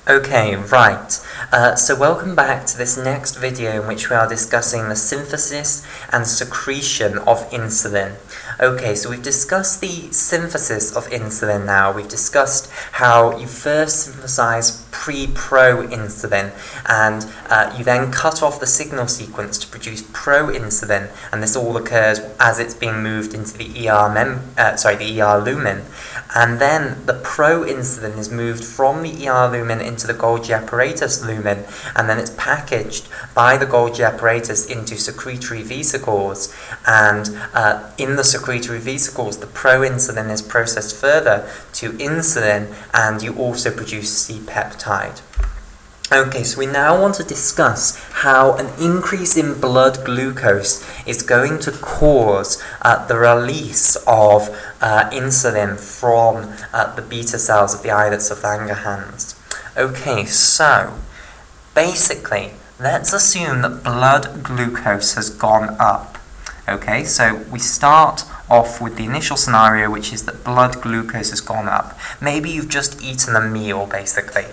Okay, right. So welcome back to this next video in which we are discussing the synthesis and secretion of insulin. Okay, so we've discussed the synthesis of insulin now. We've discussed how you first synthesize pre-pro-insulin and you then cut off the signal sequence to produce pro-insulin, and this all occurs as it's being moved into the ER lumen. And then the pro-insulin is moved from the ER lumen into the Golgi apparatus lumen, and then it's packaged by the Golgi apparatus into secretory vesicles. And in the secretory vesicles, the pro-insulin is processed further to insulin, and you also produce C-peptide. Okay, so we now want to discuss how an increase in blood glucose is going to cause the release of insulin from the beta cells of the islets of Langerhans. Okay, so basically, let's assume that blood glucose has gone up. Okay, so we start off with the initial scenario, which is that blood glucose has gone up. Maybe you've just eaten a meal, basically.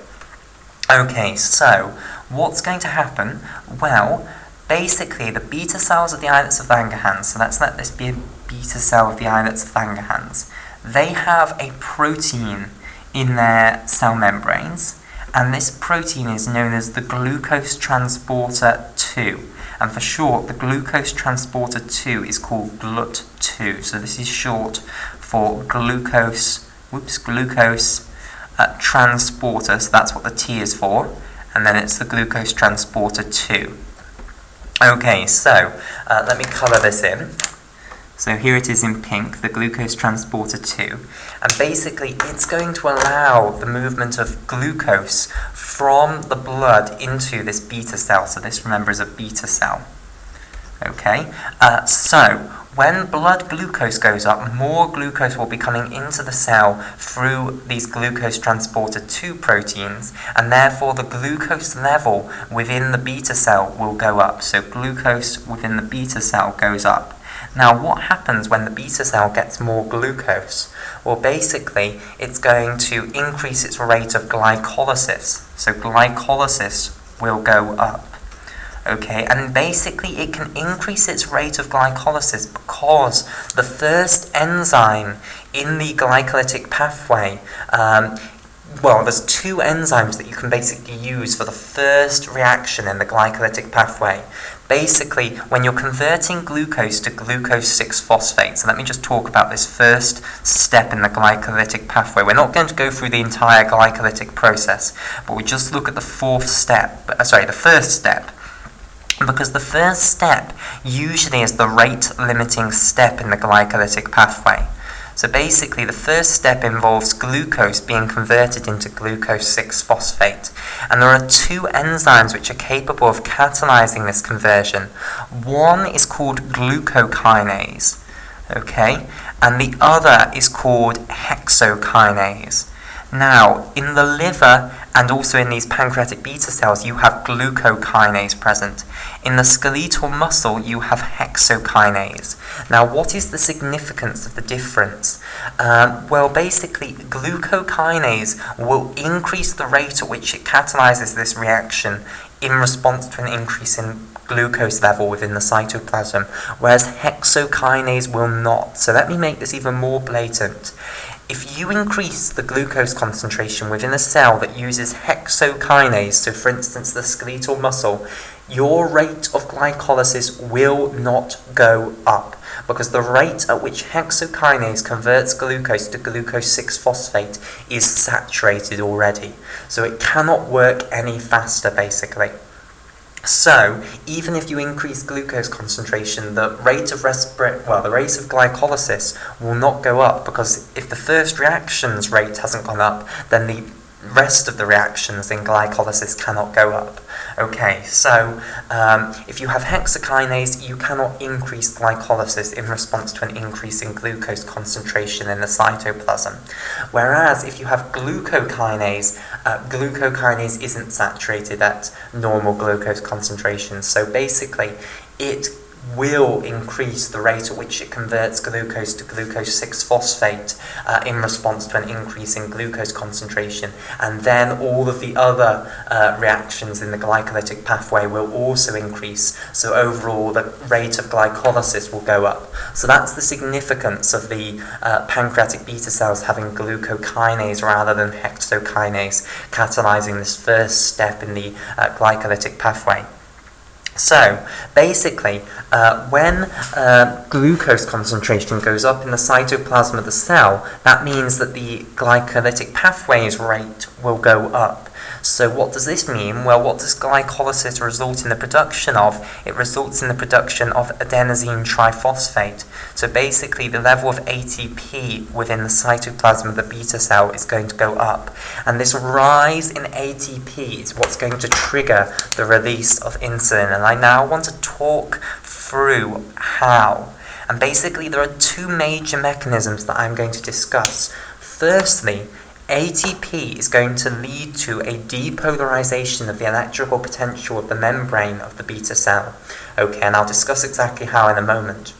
Okay, so what's going to happen? Well, basically the beta cells of the islets of Langerhans, so let's let this be a beta cell of the islets of Langerhans, they have a protein in their cell membranes, and this protein is known as the glucose transporter 2. And for short, the glucose transporter 2 is called GLUT2. So this is short for glucose transporter, so that's what the T is for, and then it's the glucose transporter 2. Okay, so let me colour this in. So here it is in pink, the glucose transporter 2, and basically it's going to allow the movement of glucose from the blood into this beta cell. So this, remember, is a beta cell. Okay, so when blood glucose goes up, more glucose will be coming into the cell through these glucose transporter 2 proteins, and therefore the glucose level within the beta cell will go up. So glucose within the beta cell goes up. Now, what happens when the beta cell gets more glucose? Well, basically, it's going to increase its rate of glycolysis. So glycolysis will go up. Okay, and basically it can increase its rate of glycolysis because the first enzyme in the glycolytic pathway, well, there's two enzymes that you can basically use for the first reaction in the glycolytic pathway. Basically, when you're converting glucose to glucose 6-phosphate, so let me just talk about this first step in the glycolytic pathway. We're not going to go through the entire glycolytic process, but we just look at the first step. Because the first step usually is the rate-limiting step in the glycolytic pathway. So basically, the first step involves glucose being converted into glucose 6-phosphate. And there are two enzymes which are capable of catalyzing this conversion. One is called glucokinase, okay? And the other is called hexokinase. Now, in the liver and also in these pancreatic beta cells, you have glucokinase present. In the skeletal muscle, you have hexokinase. Now, what is the significance of the difference? Well, basically, glucokinase will increase the rate at which it catalyzes this reaction in response to an increase in glucose level within the cytoplasm, whereas hexokinase will not. So let me make this even more blatant. If you increase the glucose concentration within a cell that uses hexokinase, so for instance the skeletal muscle, your rate of glycolysis will not go up because the rate at which hexokinase converts glucose to glucose 6-phosphate is saturated already. So it cannot work any faster, basically. So, even if you increase glucose concentration, the rate of glycolysis will not go up, because if the first reaction's rate hasn't gone up, then the rest of the reactions in glycolysis cannot go up. Okay, so if you have hexokinase, you cannot increase glycolysis in response to an increase in glucose concentration in the cytoplasm. Whereas if you have glucokinase, glucokinase isn't saturated at normal glucose concentrations. So basically, it will increase the rate at which it converts glucose to glucose 6-phosphate in response to an increase in glucose concentration, and then all of the other reactions in the glycolytic pathway will also increase, so overall the rate of glycolysis will go up. So that's the significance of the pancreatic beta cells having glucokinase rather than hexokinase, catalyzing this first step in the glycolytic pathway. So, basically, when glucose concentration goes up in the cytoplasm of the cell, that means that the glycolytic pathway's rate will go up. So what does this mean? Well, what does glycolysis result in the production of? It results in the production of adenosine triphosphate. So basically, the level of ATP within the cytoplasm of the beta cell is going to go up. And this rise in ATP is what's going to trigger the release of insulin. And I now want to talk through how. And basically, there are two major mechanisms that I'm going to discuss. Firstly, ATP is going to lead to a depolarization of the electrical potential of the membrane of the beta cell. Okay, and I'll discuss exactly how in a moment.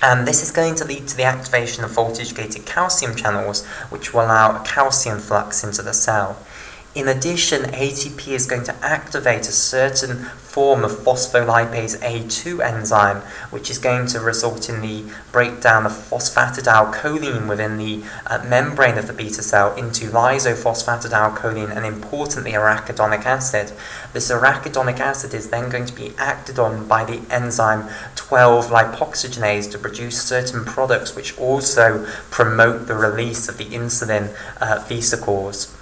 And this is going to lead to the activation of voltage-gated calcium channels, which will allow a calcium flux into the cell. In addition, ATP is going to activate a certain form of phospholipase A2 enzyme, which is going to result in the breakdown of phosphatidylcholine within the membrane of the beta cell into lysophosphatidylcholine and, importantly, arachidonic acid. This arachidonic acid is then going to be acted on by the enzyme 12-lipoxygenase to produce certain products which also promote the release of the insulin vesicles.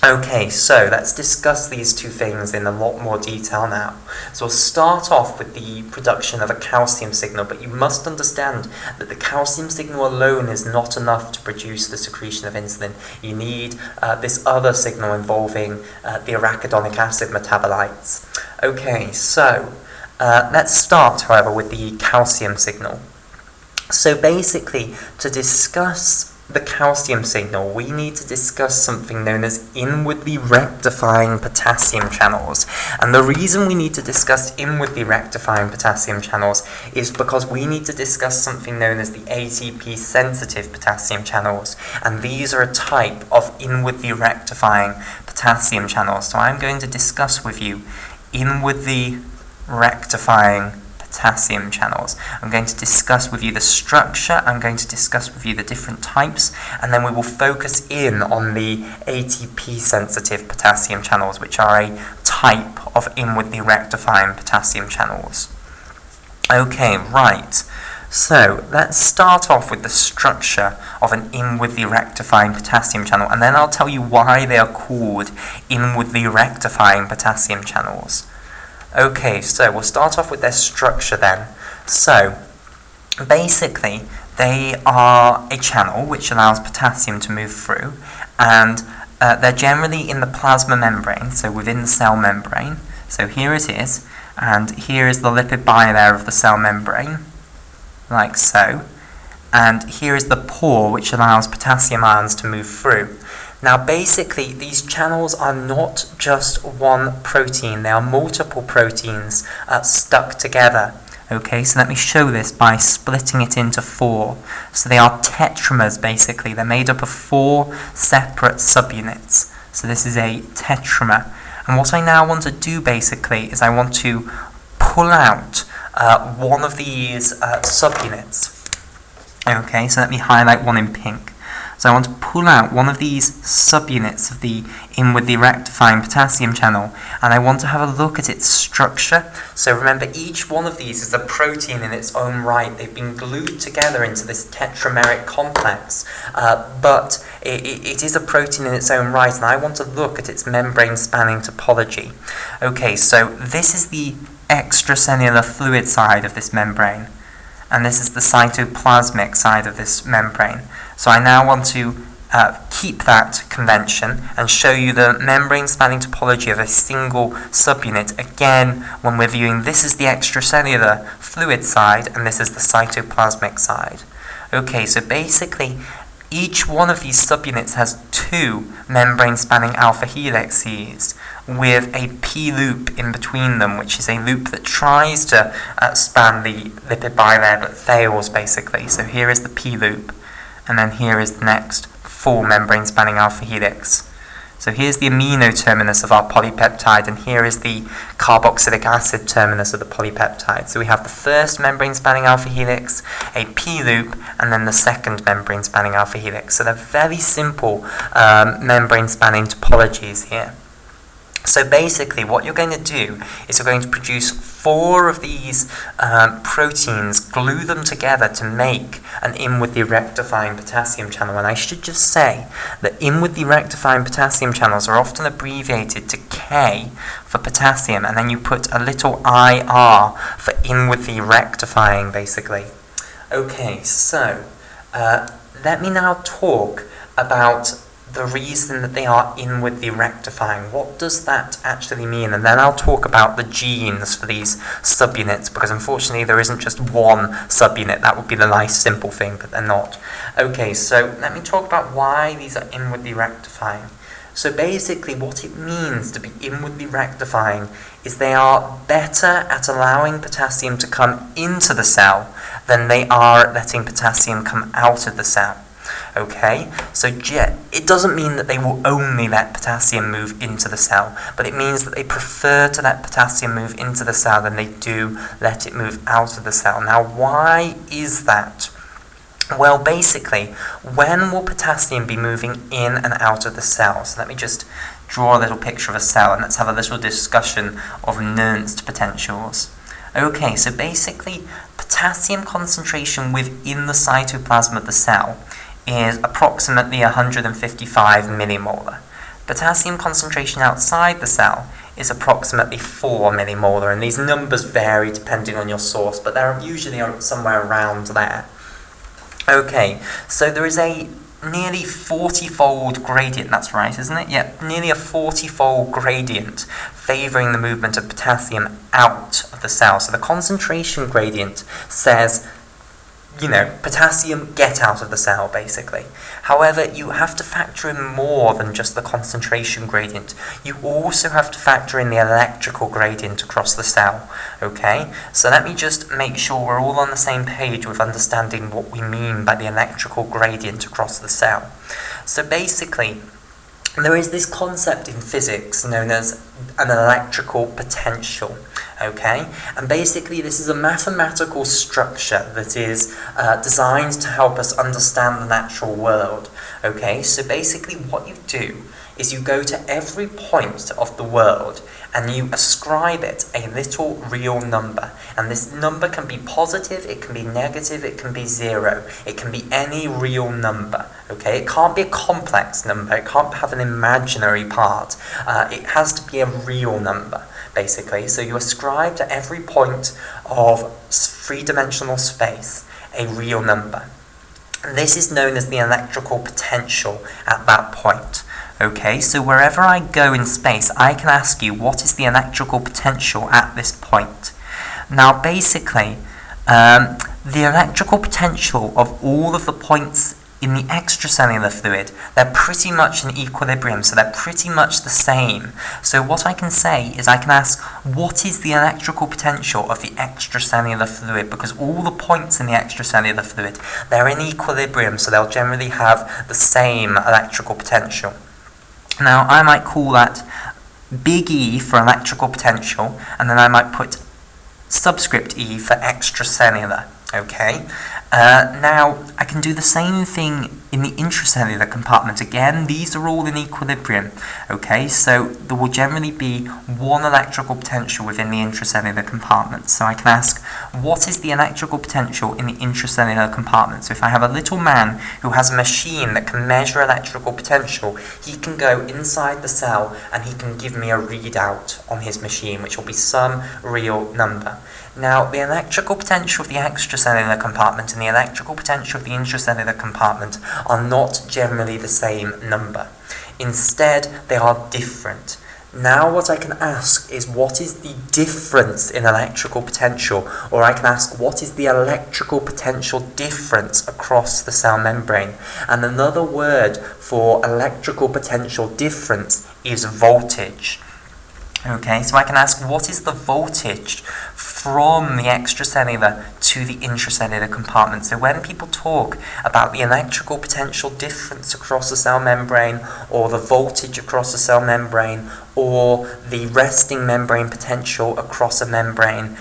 Okay, so let's discuss these two things in a lot more detail now. So we'll start off with the production of a calcium signal, but you must understand that the calcium signal alone is not enough to produce the secretion of insulin. You need this other signal involving the arachidonic acid metabolites. Okay, so let's start, however, with the calcium signal. So basically, to discuss the calcium signal, we need to discuss something known as inwardly rectifying potassium channels. And the reason we need to discuss inwardly rectifying potassium channels is because we need to discuss something known as the ATP-sensitive potassium channels. And these are a type of inwardly rectifying potassium channels. So I'm going to discuss with you inwardly rectifying potassium channels. I'm going to discuss with you the structure, I'm going to discuss with you the different types, and then we will focus in on the ATP-sensitive potassium channels, which are a type of inwardly rectifying potassium channels. Okay, right. So let's start off with the structure of an inwardly rectifying potassium channel, and then I'll tell you why they are called inwardly rectifying potassium channels. Okay, so we'll start off with their structure then. So, basically, they are a channel which allows potassium to move through, and they're generally in the plasma membrane, so within the cell membrane. So here it is, and here is the lipid bilayer of the cell membrane, like so. And here is the pore which allows potassium ions to move through. Now basically, these channels are not just one protein, they are multiple proteins stuck together. Okay, so let me show this by splitting it into 4. So they are tetramers basically, they're made up of 4 separate subunits. So this is a tetramer. And what I now want to do basically is I want to pull out one of these subunits. Okay, so let me highlight one in pink. So I want to pull out one of these subunits of the inwardly rectifying potassium channel, and I want to have a look at its structure. So remember, each one of these is a protein in its own right. They've been glued together into this tetrameric complex, but it is a protein in its own right, and I want to look at its membrane-spanning topology. Okay, so this is the extracellular fluid side of this membrane, and this is the cytoplasmic side of this membrane. So I now want to keep that convention and show you the membrane-spanning topology of a single subunit. Again, when we're viewing, this is the extracellular fluid side and this is the cytoplasmic side. Okay, so basically, each one of these subunits has 2 membrane-spanning alpha helices, with a P loop in between them, which is a loop that tries to span the lipid bilayer but fails, basically. So here is the P loop, and then here is the next full membrane spanning alpha helix. So here's the amino terminus of our polypeptide, and here is the carboxylic acid terminus of the polypeptide. So we have the first membrane spanning alpha helix, a P loop, and then the second membrane spanning alpha helix. So they're very simple membrane spanning topologies here. So basically what you're going to do is you're going to produce 4 of these proteins, glue them together to make an inwardly rectifying potassium channel. And I should just say that inwardly rectifying potassium channels are often abbreviated to K for potassium, and then you put a little IR for inwardly rectifying, basically. Okay, so let me now talk about the reason that they are inwardly rectifying. What does that actually mean? And then I'll talk about the genes for these subunits, because unfortunately there isn't just one subunit. That would be the nice simple thing, but they're not. Okay, so let me talk about why these are inwardly rectifying. So basically what it means to be inwardly rectifying is they are better at allowing potassium to come into the cell than they are at letting potassium come out of the cell. Okay, so it doesn't mean that they will only let potassium move into the cell, but it means that they prefer to let potassium move into the cell than they do let it move out of the cell. Now, why is that? Well, basically, when will potassium be moving in and out of the cell? So let me just draw a little picture of a cell, and let's have a little discussion of Nernst potentials. Okay, so basically, potassium concentration within the cytoplasm of the cell is approximately 155 millimolar. Potassium concentration outside the cell is approximately 4 millimolar, and these numbers vary depending on your source, but they're usually somewhere around there. Okay, so there is a nearly 40-fold gradient, that's right, isn't it? Yeah, nearly a 40-fold gradient favouring the movement of potassium out of the cell. So the concentration gradient says, you know, potassium, get out of the cell, basically. However, you have to factor in more than just the concentration gradient. You also have to factor in the electrical gradient across the cell, okay? So let me just make sure we're all on the same page with understanding what we mean by the electrical gradient across the cell. So basically, there is this concept in physics known as an electrical potential, okay? And basically this is a mathematical structure that is designed to help us understand the natural world, okay? So basically what you do is you go to every point of the world and you ascribe it a little real number. And this number can be positive, it can be negative, it can be 0. It can be any real number, okay? It can't be a complex number, it can't have an imaginary part. It has to be a real number, basically. So you ascribe to every point of three-dimensional space a real number. And this is known as the electrical potential at that point. Okay, so wherever I go in space, I can ask you, what is the electrical potential at this point? Now, basically, the electrical potential of all of the points in the extracellular fluid, they're pretty much in equilibrium, so they're pretty much the same. So what I can say is I can ask, what is the electrical potential of the extracellular fluid? Because all the points in the extracellular fluid, they're in equilibrium, so they'll generally have the same electrical potential. Now, I might call that big E for electrical potential, and then I might put subscript E for extracellular, okay? Now, I can do the same thing in the intracellular compartment. Again, these are all in equilibrium, okay? So there will generally be one electrical potential within the intracellular compartment. So I can ask, what is the electrical potential in the intracellular compartment? So if I have a little man who has a machine that can measure electrical potential, he can go inside the cell and he can give me a readout on his machine, which will be some real number. Now, the electrical potential of the extracellular compartment and the electrical potential of the intracellular compartment are not generally the same number. Instead, they are different. Now what I can ask is, what is the difference in electrical potential? Or I can ask, what is the electrical potential difference across the cell membrane? And another word for electrical potential difference is voltage. Okay, so I can ask, what is the voltage from the extracellular to the intracellular compartment? So when people talk about the electrical potential difference across the cell membrane, or the voltage across the cell membrane, or the resting membrane potential across a membrane,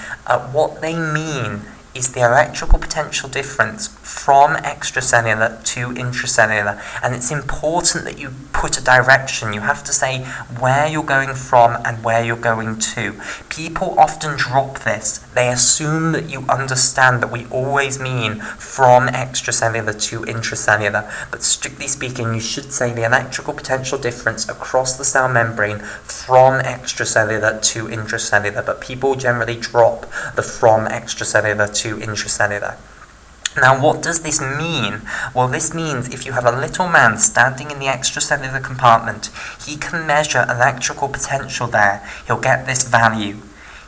what they mean is the electrical potential difference from extracellular to intracellular. And it's important that you put a direction. You have to say where you're going from and where you're going to. People often drop this. They assume that you understand that we always mean from extracellular to intracellular. But strictly speaking, you should say the electrical potential difference across the cell membrane from extracellular to intracellular. But people generally drop the from extracellular to intracellular. Now, what does this mean? Well, this means if you have a little man standing in the extracellular compartment, he can measure electrical potential there. He'll get this value.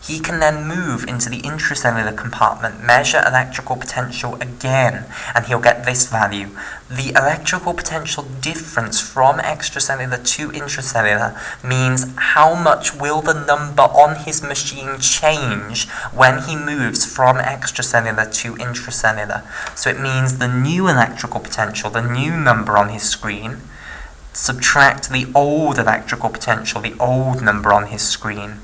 He can then move into the intracellular compartment, measure electrical potential again, and he'll get this value. The electrical potential difference from extracellular to intracellular means how much will the number on his machine change when he moves from extracellular to intracellular. So it means the new electrical potential, the new number on his screen, subtract the old electrical potential, the old number on his screen.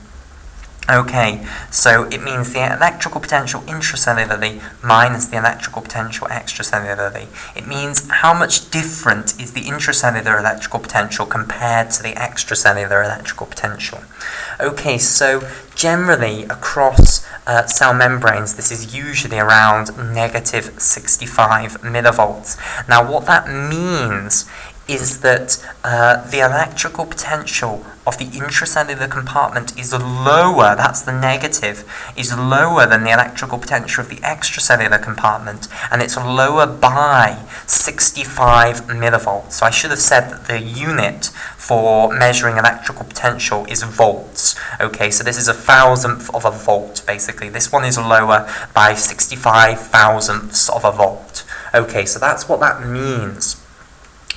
Okay, so it means the electrical potential intracellularly minus the electrical potential extracellularly. It means how much different is the intracellular electrical potential compared to the extracellular electrical potential. Okay, so generally across cell membranes, this is usually around negative 65 millivolts. Now, what that means is that the electrical potential of the intracellular compartment is lower, that's the negative, is lower than the electrical potential of the extracellular compartment, and it's lower by 65 millivolts. So I should have said that the unit for measuring electrical potential is volts. Okay, so this is a thousandth of a volt, basically. This one is lower by 65 thousandths of a volt. Okay, so that's what that means.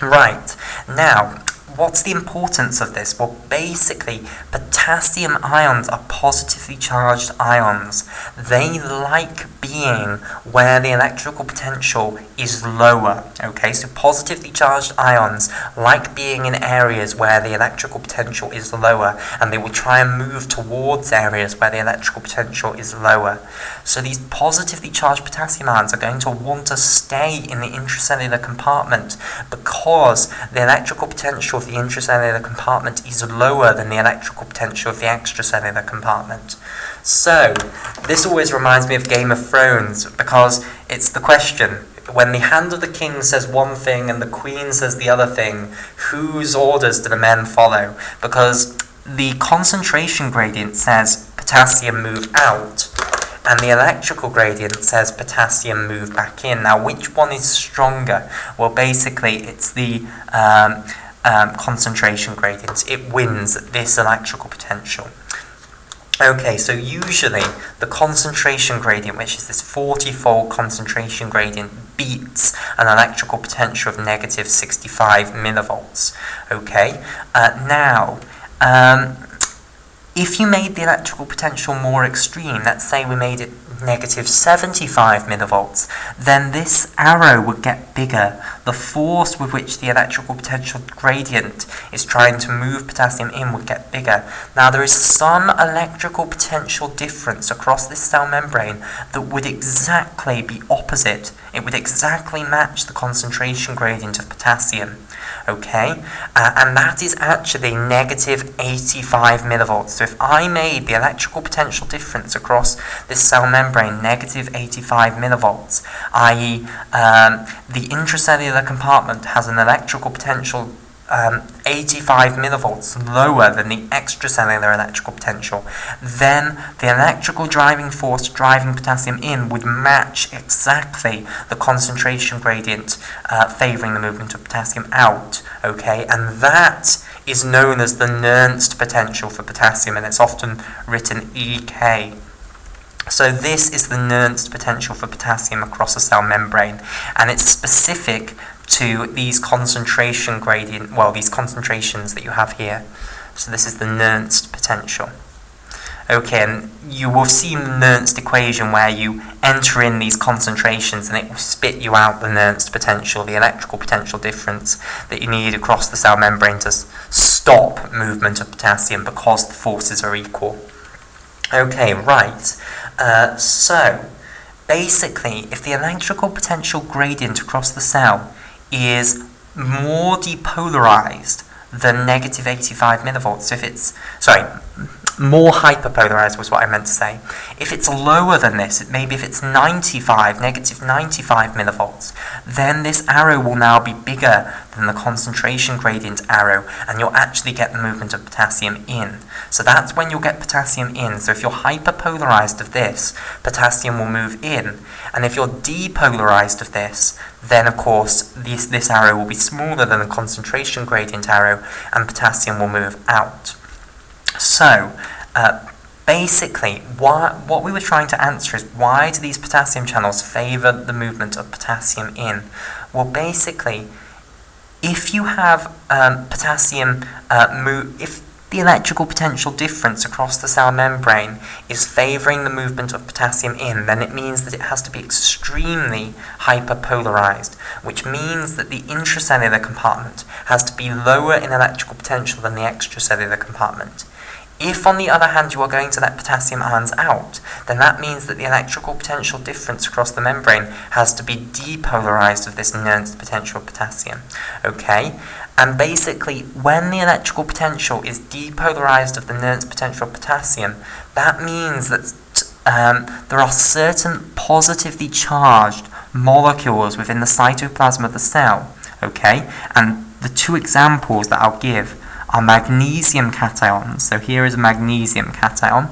Right, now, what's the importance of this? Well, basically, potassium ions are positively charged ions. They like being where the electrical potential is lower. Okay, so positively charged ions like being in areas where the electrical potential is lower, and they will try and move towards areas where the electrical potential is lower. So these positively charged potassium ions are going to want to stay in the intracellular compartment because the electrical potential of the intracellular compartment is lower than the electrical potential of the extracellular compartment. So, this always reminds me of Game of Thrones, because it's the question, when the Hand of the King says one thing and the Queen says the other thing, whose orders do the men follow? Because the concentration gradient says potassium move out, and the electrical gradient says potassium move back in. Now, which one is stronger? Well, basically, it's the concentration gradient. It wins this electrical potential. Okay, so usually the concentration gradient, which is this 40-fold concentration gradient, beats an electrical potential of negative 65 millivolts. Okay, now, if you made the electrical potential more extreme, let's say we made it negative 75 millivolts, then this arrow would get bigger. The force with which the electrical potential gradient is trying to move potassium in would get bigger. Now, there is some electrical potential difference across this cell membrane that would exactly be opposite. It would exactly match the concentration gradient of potassium. Okay, and that is actually negative 85 millivolts. So if I made the electrical potential difference across this cell membrane negative 85 millivolts, i.e. The intracellular compartment has an electrical potential 85 millivolts lower than the extracellular electrical potential, then the electrical driving force driving potassium in would match exactly the concentration gradient favouring the movement of potassium out. Okay, and that is known as the Nernst potential for potassium, and it's often written EK. So this is the Nernst potential for potassium across a cell membrane, and it's specific to these concentration gradient, well, these concentrations that you have here. So this is the Nernst potential. Okay, and you will see the Nernst equation where you enter in these concentrations and it will spit you out the Nernst potential, the electrical potential difference that you need across the cell membrane to stop movement of potassium because the forces are equal. Okay, right. So, basically, if the electrical potential gradient across the cell is more depolarized than negative 85 millivolts, so if it's, more hyperpolarized was what I meant to say. If it's lower than this, maybe if it's negative 95 millivolts, then this arrow will now be bigger than the concentration gradient arrow, and you'll actually get the movement of potassium in. So that's when you'll get potassium in. So if you're hyperpolarized of this, potassium will move in, and if you're depolarized of this, then of course this arrow will be smaller than the concentration gradient arrow, and potassium will move out. So, basically, what we were trying to answer is why do these potassium channels favour the movement of potassium in? Well, basically, if you have potassium if the electrical potential difference across the cell membrane is favouring the movement of potassium in, then it means that it has to be extremely hyperpolarized, which means that the intracellular compartment has to be lower in electrical potential than the extracellular compartment. If, on the other hand, you are going to let potassium ions out, then that means that the electrical potential difference across the membrane has to be depolarized of this Nernst potential of potassium. Okay? And basically, when the electrical potential is depolarized of the Nernst potential of potassium, that means that there are certain positively charged molecules within the cytoplasm of the cell. Okay? And the two examples that I'll give are magnesium cations. So here is a magnesium cation.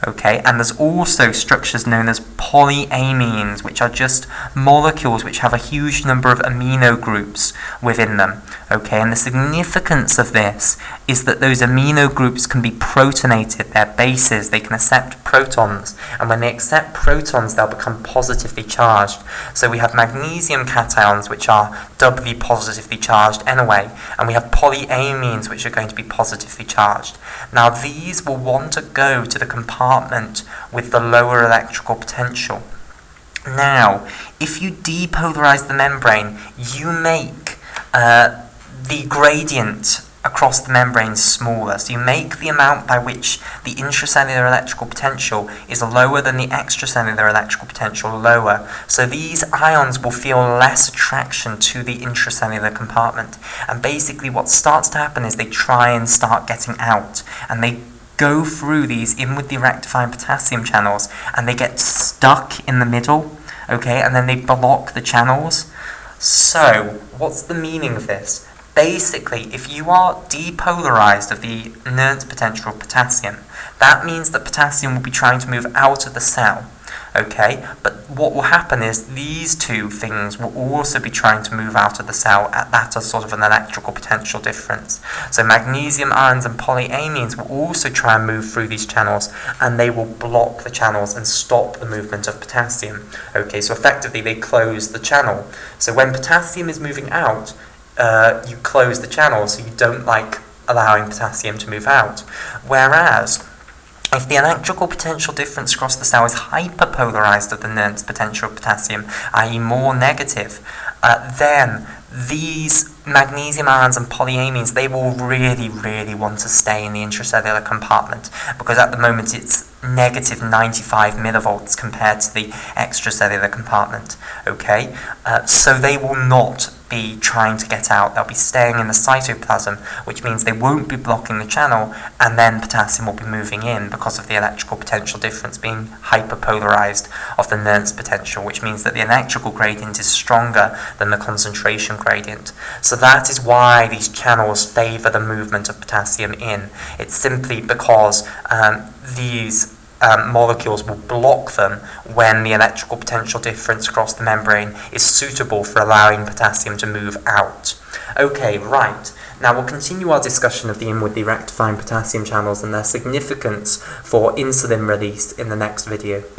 Okay, and there's also structures known as polyamines, which are just molecules which have a huge number of amino groups within them. Okay, and the significance of this is that those amino groups can be protonated, they're bases, they can accept protons, and when they accept protons they'll become positively charged. So we have magnesium cations which are doubly positively charged anyway, and we have polyamines which are going to be positively charged. Now these will want to go to the compartment with the lower electrical potential. Now, if you depolarize the membrane, you make the gradient across the membrane smaller. So you make the amount by which the intracellular electrical potential is lower than the extracellular electrical potential lower. So these ions will feel less attraction to the intracellular compartment. And basically what starts to happen is they try and start getting out, and they go through these inwardly rectifying potassium channels, and they get stuck in the middle, okay, and then they block the channels. So, what's the meaning of this? Basically, if you are depolarized of the Nernst potential of potassium, that means that potassium will be trying to move out of the cell. Okay, but what will happen is these two things will also be trying to move out of the cell at that as sort of an electrical potential difference. So magnesium ions and polyamines will also try and move through these channels, and they will block the channels and stop the movement of potassium. Okay, so effectively they close the channel. So when potassium is moving out, you close the channel, so you don't like allowing potassium to move out. Whereas if the electrical potential difference across the cell is hyperpolarized of the Nernst potential of potassium, i.e. more negative, then these magnesium ions and polyamines, they will really want to stay in the intracellular compartment, because at the moment it's negative 95 millivolts compared to the extracellular compartment. Okay, so they will not be trying to get out, they'll be staying in the cytoplasm, which means they won't be blocking the channel, and then potassium will be moving in because of the electrical potential difference being hyperpolarized of the Nernst potential, which means that the electrical gradient is stronger than the concentration gradient. So that is why these channels favour the movement of potassium in. It's simply because these molecules will block them when the electrical potential difference across the membrane is suitable for allowing potassium to move out. Okay, right. Now we'll continue our discussion of the inwardly rectifying potassium channels and their significance for insulin release in the next video.